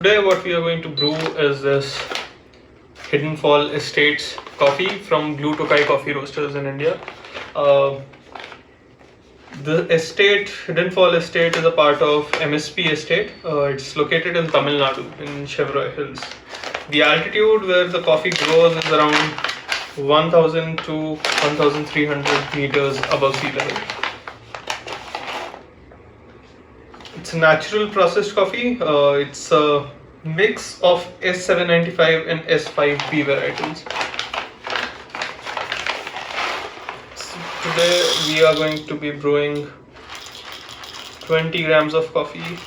Today what we are going to brew is this Hidden Fall Estates coffee from Blue Tokai Coffee Roasters in India. The estate, Hidden Fall Estate, is a part of MSP Estate. It's located in Tamil Nadu in Shevaroy Hills. The altitude where the coffee grows is around 1000 to 1300 meters above sea level. It's a natural processed coffee. It's a mix of S795 and S5B varietals. So today we are going to be brewing 20 grams of coffee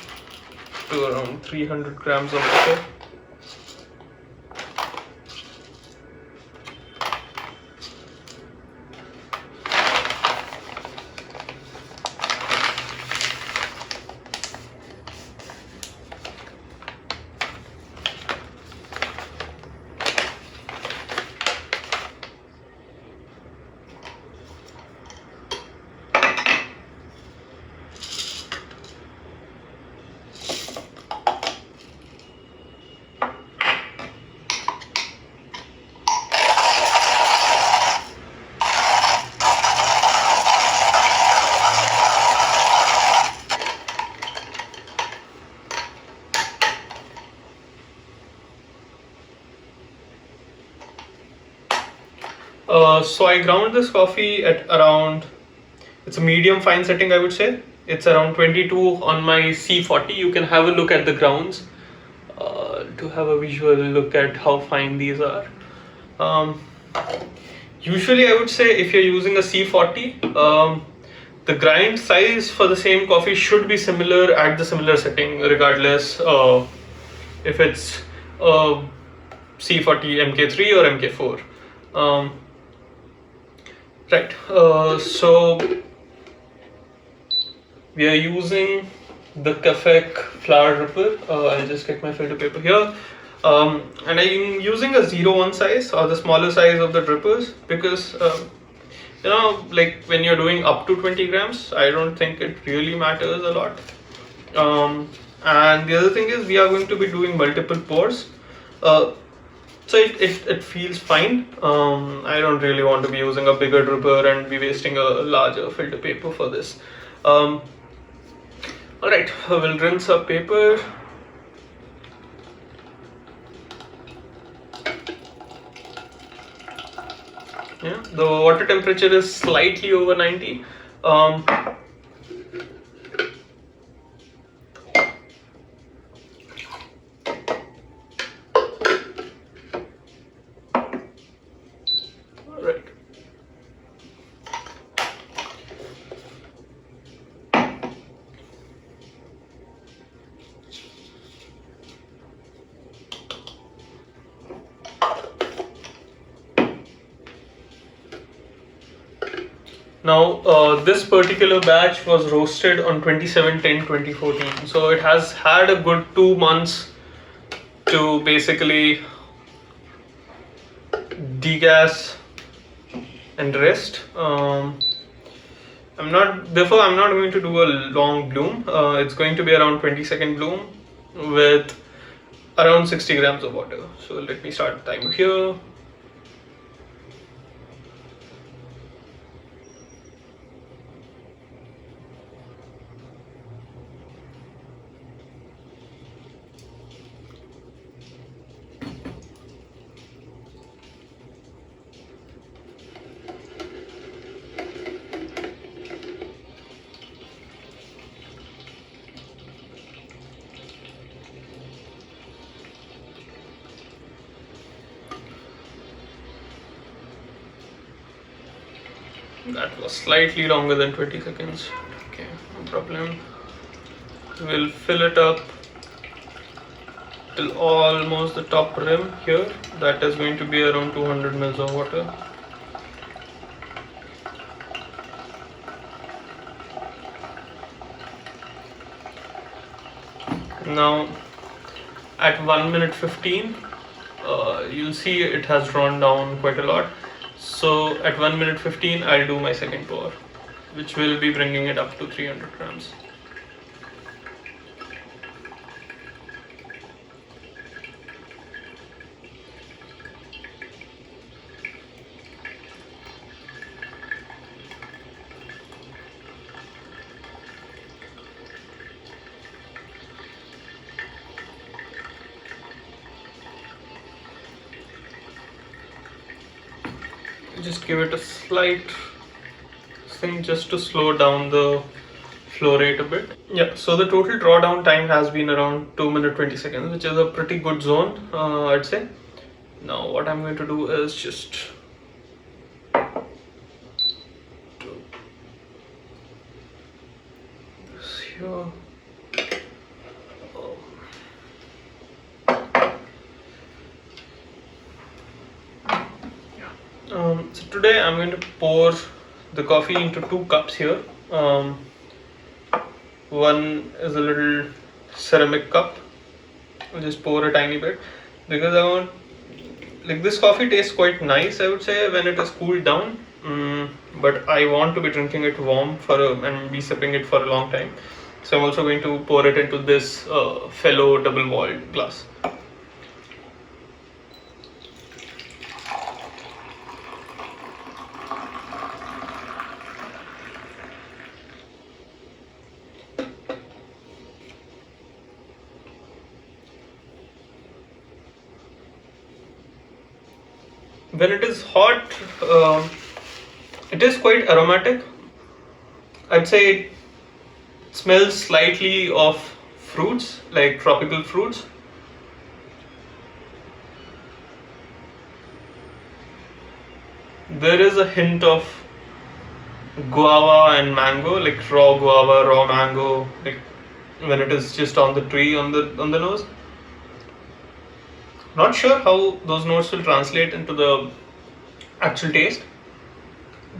to around 300 grams of water. So I ground this coffee at around, it's a medium fine setting, I would say. It's around 22 on my C40. You can have a look at the grounds to have a visual look at how fine these are. Usually I would say if you're using a C40, the grind size for the same coffee should be similar at the similar setting, regardless if it's C40 MK3 or MK4. Right, so we are using the cafec flour dripper. I'll just get my filter paper here, and I'm using a 01 size, or the smaller size of the drippers, because like when you're doing up to 20 grams, I don't think it really matters a lot. And the other thing is we are going to be doing multiple pours. So it feels fine. I don't really want to be using a bigger dripper and be wasting a larger filter paper for this. Alright, we'll rinse our paper. Yeah, the water temperature is slightly over 90. Now, this particular batch was roasted on 27/10/2014, so it has had a good 2 months to basically degas and rest. I'm not going to do a long bloom. It's going to be around 20-second bloom with around 60 grams of water. So let me start the timer here. That was slightly longer than 20 seconds. Okay, no problem. We'll fill it up till almost the top rim here. That is going to be around 200 ml of water. Now at 1 minute 15, you'll see it has drawn down quite a lot. So at 1 minute 15, I'll do my second pour, which will be bringing it up to 300 grams. just give it a slight thing just to slow down the flow rate a bit. Yeah, so the total drawdown time has been around 2 minutes 20 seconds, which is a pretty good zone, I'd say. Now what I'm going to do is just do this here. So today I'm going to pour the coffee into 2 cups here. One is a little ceramic cup. I'll just pour a tiny bit because I want, like, this coffee tastes quite nice, I would say, when it is cooled down. But I want to be drinking it warm and be sipping it for a long time. So I'm also going to pour it into this fellow double-walled glass. When it is hot, it is quite aromatic. I'd say it smells slightly of fruits, like tropical fruits. There is a hint of guava and mango, like raw guava, raw mango, like when it is just on the tree on the nose. Not sure how those notes will translate into the actual taste,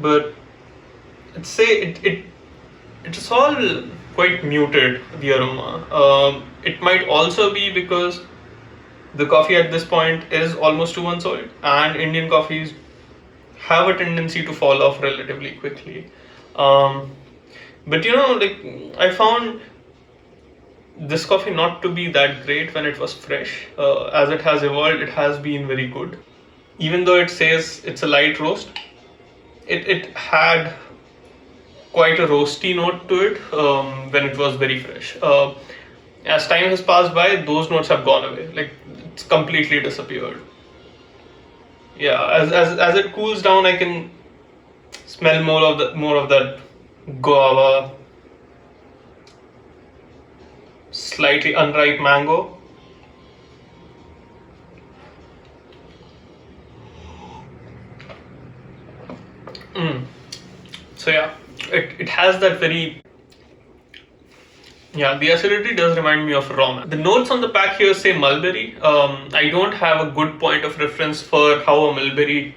but I'd say it's all quite muted, the aroma. It might also be because the coffee at this point is almost 2 months old, and Indian coffees have a tendency to fall off relatively quickly. But like, I found this coffee not to be that great when it was fresh. As it has evolved, it has been very good. Even though it says it's a light roast, it had quite a roasty note to it when it was very fresh. As time has passed by, those notes have gone away. Like, it's completely disappeared. Yeah, as it cools down, I can smell more of that guava, slightly unripe mango. So yeah, it has that very, yeah, the acidity does remind me of raw mango. The notes on the pack here say mulberry. I don't have a good point of reference for how a mulberry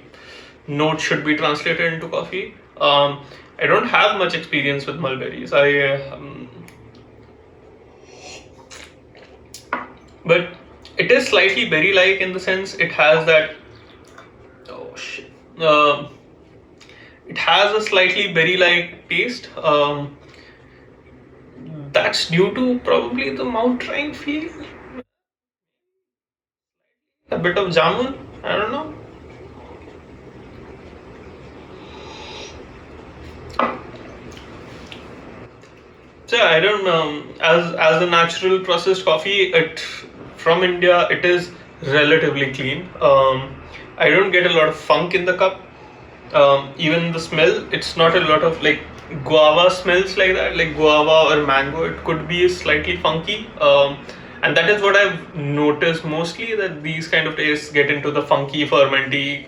note should be translated into coffee. I don't have much experience with mulberries. But it is slightly berry-like in the sense it has that. Oh shit. It has a slightly berry-like taste. That's due to probably the mouth-drying feel. A bit of jamun. I don't know. So I don't know. As a natural processed coffee, from India, it is relatively clean. I don't get a lot of funk in the cup. Even the smell, it's not a lot of like guava smells like that, like guava or mango. It could be slightly funky. And that is what I've noticed mostly, that these kind of tastes get into the funky, fermenty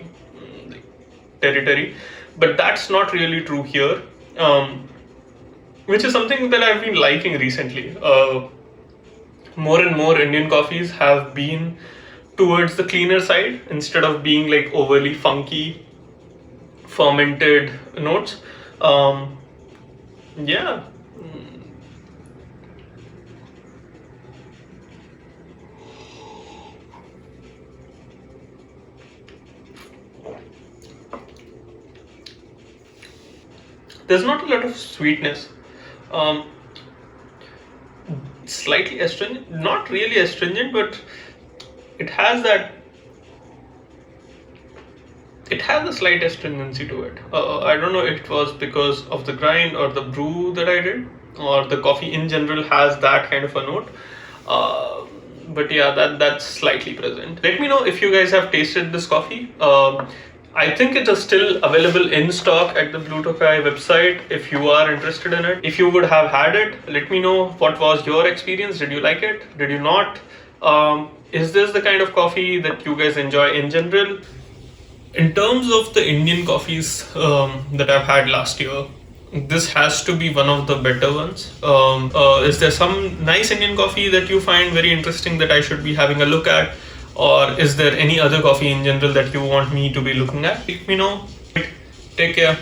territory. But that's not really true here. Which is something that I've been liking recently. More and more Indian coffees have been towards the cleaner side instead of being like overly funky, fermented notes. Yeah. There's not a lot of sweetness. Slightly astringent, not really astringent, but it has that. It has a slight astringency to it. I don't know if it was because of the grind or the brew that I did, or the coffee in general has that kind of a note. But yeah, that's slightly present. Let me know if you guys have tasted this coffee. I think it is still available in stock at the Blue Tokai website if you are interested in it. If you would have had it, let me know what was your experience. Did you like it? Did you not? Is this the kind of coffee that you guys enjoy in general? In terms of the Indian coffees that I've had last year, this has to be one of the better ones. Is there some nice Indian coffee that you find very interesting that I should be having a look at? Or is there any other coffee in general that you want me to be looking at? Let me know. Take care.